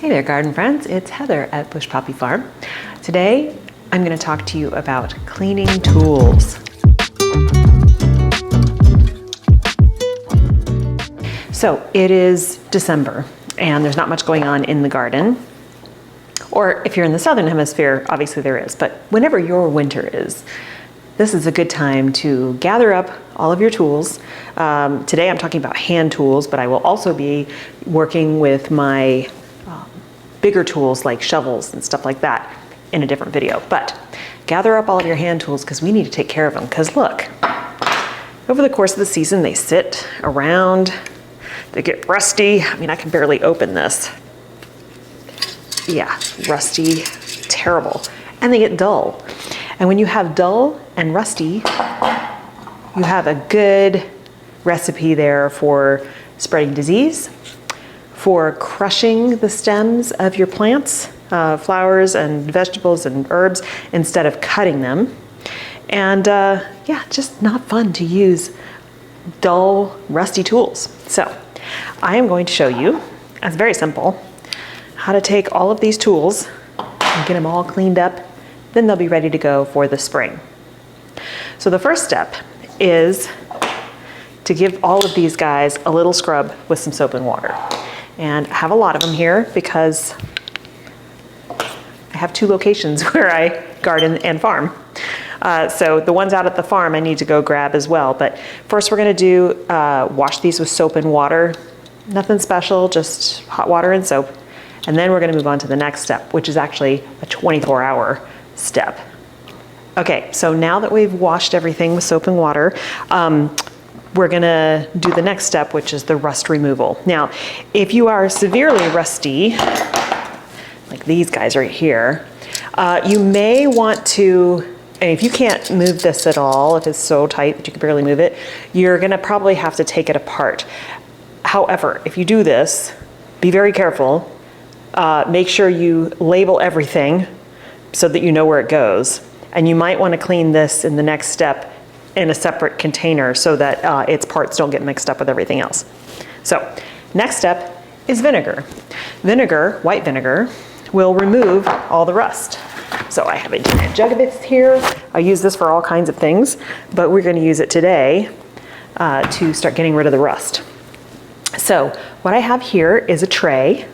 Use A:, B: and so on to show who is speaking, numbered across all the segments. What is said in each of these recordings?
A: Hey there, garden friends. It's Heather at Bush Poppy Farm. Today, I'm going to talk to you about cleaning tools. So it is December and there's not much going on in the garden. Or if you're in the Southern Hemisphere, obviously there is, but whenever your winter is, this is a good time to gather up all of your tools. Today I'm talking about hand tools, but I will also be working with my bigger tools like shovels and stuff like that in a different video. But gather up all of your hand tools because we need to take care of them. Because look, over the course of the season, they sit around, they get rusty. I mean, I can barely open this. Yeah, rusty, terrible. And they get dull. And when you have dull and rusty, you have a good recipe there for spreading disease, for crushing the stems of your plants, flowers and vegetables and herbs, instead of cutting them. And yeah, just not fun to use dull, rusty tools. So I am going to show you, it's very simple, how to take all of these tools and get them all cleaned up. Then they'll be ready to go for the spring. So the first step is to give all of these guys a little scrub with some soap and water. And I have a lot of them here because I have two locations where I garden and farm. So the ones out at the farm I need to go grab as well. But first we're gonna do, wash these with soap and water. Nothing special, just hot water and soap. And then we're gonna move on to the next step, which is actually a 24-hour step. Okay, so now that we've washed everything with soap and water, we're gonna do the next step, which is the rust removal. Now, if you are severely rusty, like these guys right here, you may want to, and if you can't move this at all, if it's so tight that you can barely move it, you're gonna probably have to take it apart. However, if you do this, be very careful. Make sure you label everything so that you know where it goes. And you might want to clean this in the next step in a separate container so that its parts don't get mixed up with everything else. So next step is vinegar. Vinegar, white vinegar, will remove all the rust. So I have a giant jug of it here. I use this for all kinds of things, but we're going to use it today to start getting rid of the rust. So what I have here is a tray.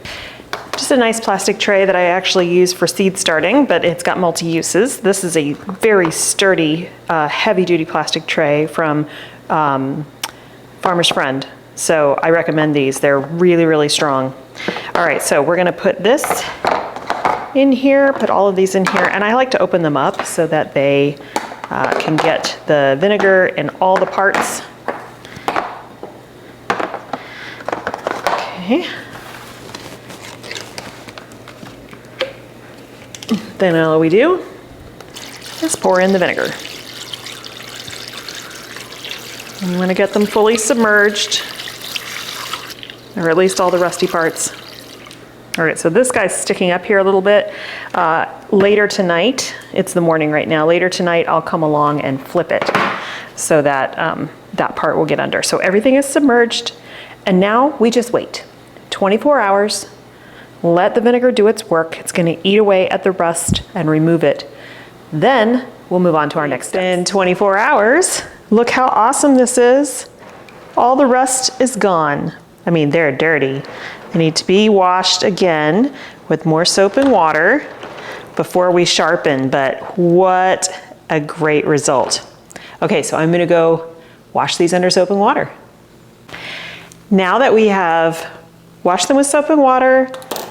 A: Just a nice plastic tray that I actually use for seed starting, but it's got multi-uses. This is a very sturdy, heavy-duty plastic tray from Farmer's Friend. So I recommend these. They're really, really strong. All right, so we're gonna put this in here, put all of these in here, and I like to open them up so that they can get the vinegar in all the parts. Okay. Then all we do is pour in the vinegar. You want to get them fully submerged, or at least all the rusty parts. All right, so this guy's sticking up here a little bit. Later tonight, it's the morning right now, later tonight I'll come along and flip it so that that part will get under. So everything is submerged, and now we just wait 24 hours. Let the vinegar do its work. It's gonna eat away at the rust and remove it. Then we'll move on to our next step. In 24 hours, look how awesome this is. All the rust is gone. I mean, they're dirty. They need to be washed again with more soap and water before we sharpen, but what a great result. Okay, so I'm gonna go wash these under soap and water. Now that we have washed them with soap and water,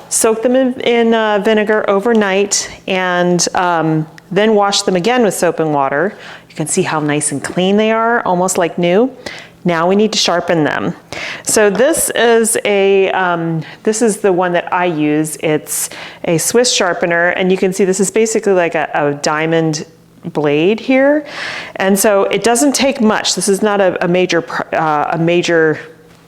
A: soak them in vinegar overnight, and then wash them again with soap and water. You can see how nice and clean they are, almost like new. Now we need to sharpen them. So this is the one that I use. It's a Swiss sharpener, and you can see this is basically like a diamond blade here. And so it doesn't take much. This is not a major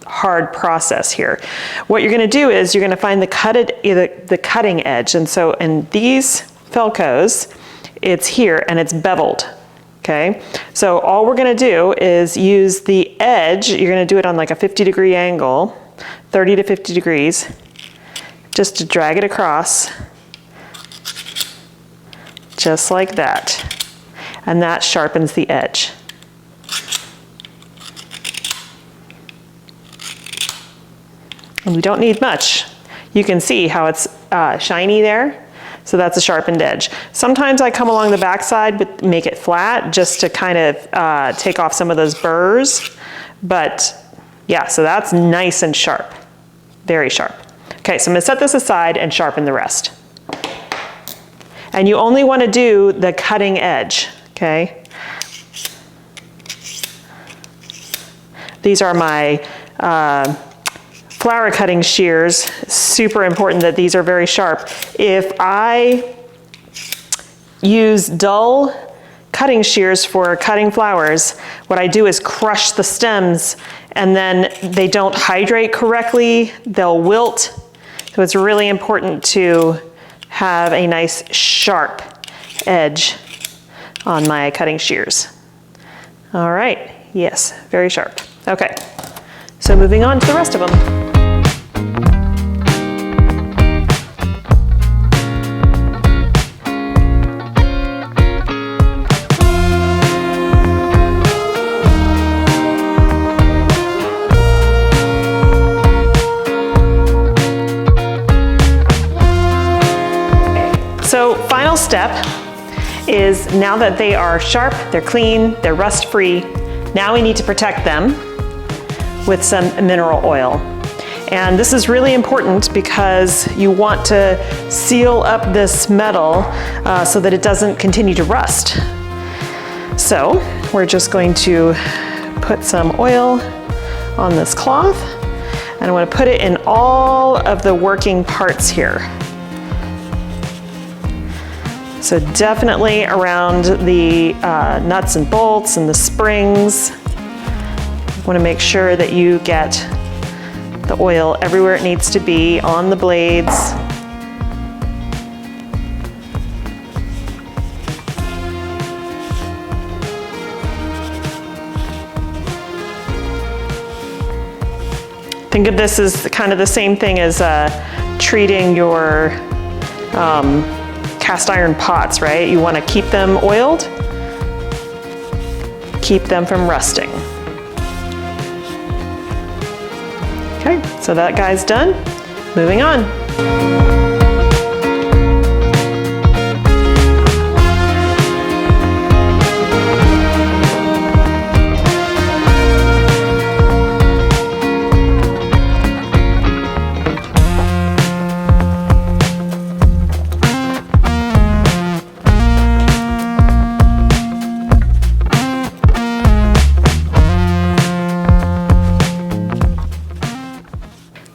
A: hard process here. What you're gonna do is you're gonna find the cutting edge. And so in these Felcos, it's here and it's beveled, okay? So all we're gonna do is use the edge. You're gonna do it on like a 50-degree angle, 30 to 50 degrees. just to drag it across, just like that. And that sharpens the edge. And we don't need much. You can see how it's shiny there. So that's a sharpened edge. Sometimes I come along the back side but make it flat just to kind of take off some of those burrs. But yeah, so that's nice and sharp, very sharp. Okay, so I'm gonna set this aside and sharpen the rest. And you only wanna do the cutting edge, okay? These are my flower cutting shears. Super important that these are very sharp. If I use dull cutting shears for cutting flowers, what I do is crush the stems and then they don't hydrate correctly, they'll wilt. So it's really important to have a nice sharp edge on my cutting shears. All right, yes, very sharp. Okay, so moving on to the rest of them. So final step is, now that they are sharp, they're clean, they're rust-free, now we need to protect them with some mineral oil. And this is really important because you want to seal up this metal so that it doesn't continue to rust. So we're just going to put some oil on this cloth, and I want to put it in all of the working parts here. So definitely around the nuts and bolts and the springs. You want to make sure that you get the oil everywhere it needs to be on the blades. Think of this as kind of the same thing as treating your cast iron pots, right? You want to keep them oiled, keep them from rusting. Okay, so that guy's done. Moving on.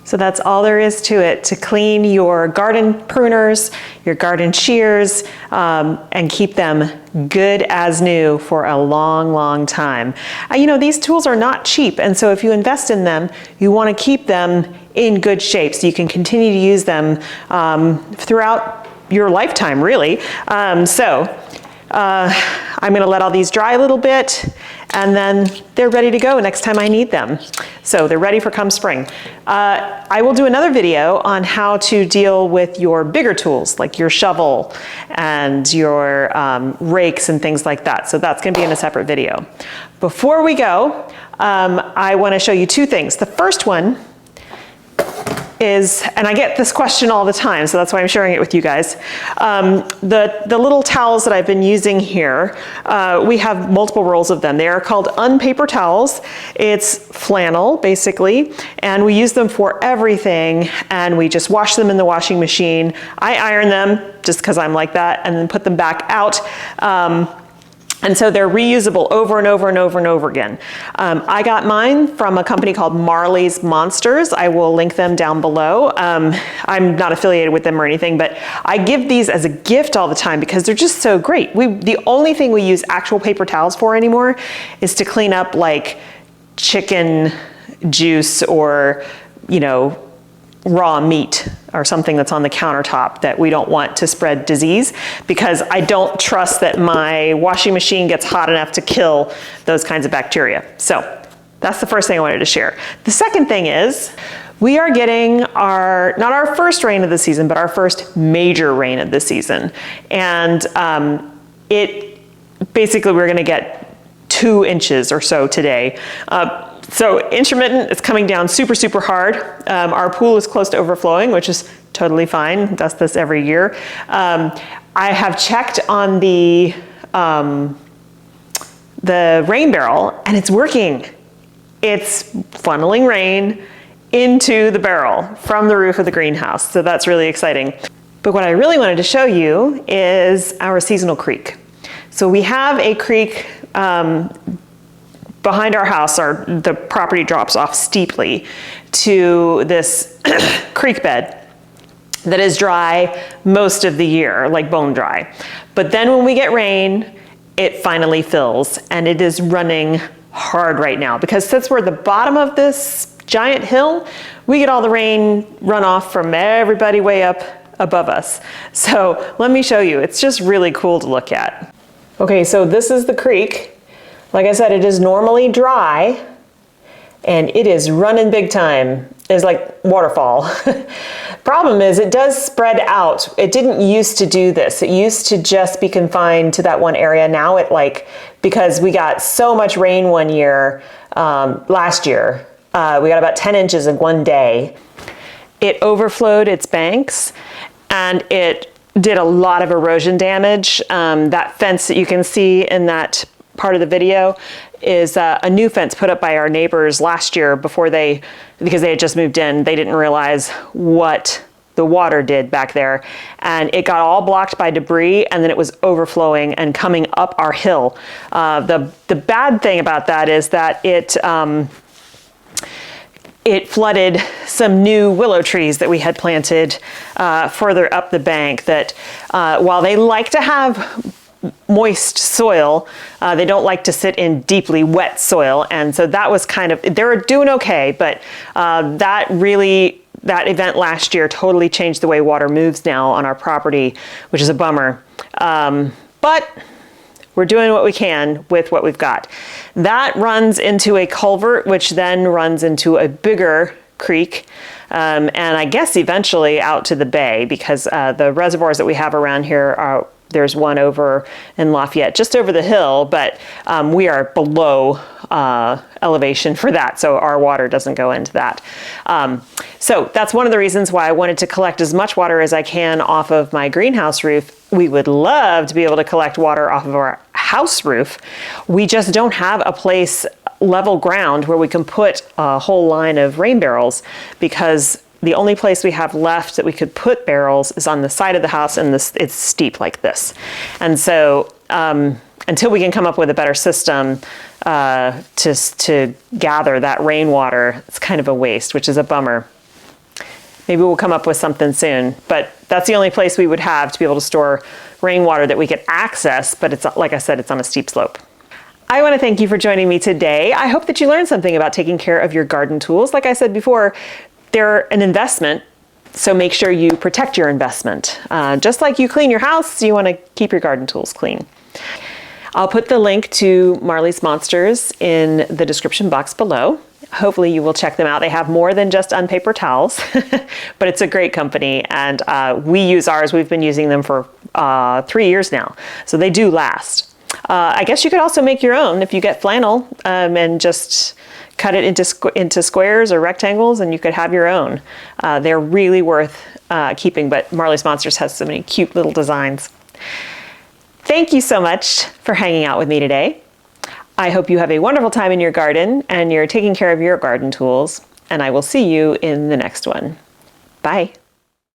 A: So that's all there is to it, to clean your garden pruners, your garden shears, and keep them good as new for a long, long time. You know, these tools are not cheap, and so if you invest in them, you want to keep them in good shape so you can continue to use them throughout your lifetime, really. I'm going to let all these dry a little bit, and then they're ready to go next time I need them. So they're ready for come spring. I will do another video on how to deal with your bigger tools, like your shovel and your rakes and things like that. So that's going to be in a separate video. Before we go, I want to show you two things. The first one is, and I get this question all the time, so that's why I'm sharing it with you guys. The little towels that I've been using here, we have multiple rolls of them. They are called unpaper towels. It's flannel, basically, and we use them for everything, and we just wash them in the washing machine. I iron them, just because I'm like that, and then put them back out. And so they're reusable over and over and over and over again. I got mine from a company called Marley's Monsters. I will link them down below. I'm not affiliated with them or anything, but I give these as a gift all the time because they're just so great. The only thing we use actual paper towels for anymore is to clean up like chicken juice or, you know, raw meat or something that's on the countertop that we don't want to spread disease, because I don't trust that my washing machine gets hot enough to kill those kinds of bacteria. So that's the first thing I wanted to share. The second thing is, We are getting not our first rain of the season, but our first major rain of the season. And basically we're gonna get 2 inches or so today. So intermittent, it's coming down super, super hard. Our pool is close to overflowing, which is totally fine. It does this every year. I have checked on the rain barrel and it's working. It's funneling rain into the barrel from the roof of the greenhouse. So that's really exciting. But what I really wanted to show you is our seasonal creek. So we have a creek behind our house. The property drops off steeply to this creek bed that is dry most of the year, like bone dry. But then when we get rain, it finally fills, and it is running hard right now because since we're at the bottom of this giant hill, we get all the rain runoff from everybody way up above us. So let me show you. It's just really cool to look at. Okay, so this is the creek. Like I said, it is normally dry and it is running big time. It's like waterfall. Problem is it does spread out. It didn't used to do this. It used to just be confined to that one area. Now because we got so much rain one year, last year, we got about 10 inches in one day. It overflowed its banks and it did a lot of erosion damage. That fence that you can see in that part of the video is a new fence put up by our neighbors last year because they had just moved in. They didn't realize what the water did back there, and it got all blocked by debris, and then it was overflowing and coming up our hill. The bad thing about that is that it flooded some new willow trees that we had planted further up the bank that while they like to have moist soil, they don't like to sit in deeply wet soil. And so that was they're doing okay, but that event last year totally changed the way water moves now on our property, which is a bummer. But we're doing what we can with what we've got. That runs into a culvert, which then runs into a bigger creek, and I guess eventually out to the bay, because the reservoirs that we have around here there's one over in Lafayette, just over the hill, but we are below elevation for that, so our water doesn't go into that. So that's one of the reasons why I wanted to collect as much water as I can off of my greenhouse roof. We would love to be able to collect water off of our house roof. We just don't have a place, level ground, where we can put a whole line of rain barrels, because the only place we have left that we could put barrels is on the side of the house, and it's steep like this. And so until we can come up with a better system to gather that rainwater, it's kind of a waste, which is a bummer. Maybe we'll come up with something soon, but that's the only place we would have to be able to store rainwater that we could access, but it's, like I said, it's on a steep slope. I want to thank you for joining me today. I hope that you learned something about taking care of your garden tools. Like I said before, they're an investment, so make sure you protect your investment. Just like you clean your house, you want to keep your garden tools clean. I'll put the link to Marley's Monsters in the description box below. Hopefully you will check them out. They have more than just unpaper towels, but it's a great company, and we use ours. We've been using them for 3 years now, so they do last. I guess you could also make your own if you get flannel and just cut it into squares or rectangles, and you could have your own. They're really worth keeping, but Marley's Monsters has so many cute little designs. Thank you so much for hanging out with me today. I hope you have a wonderful time in your garden and you're taking care of your garden tools, and I will see you in the next one. Bye.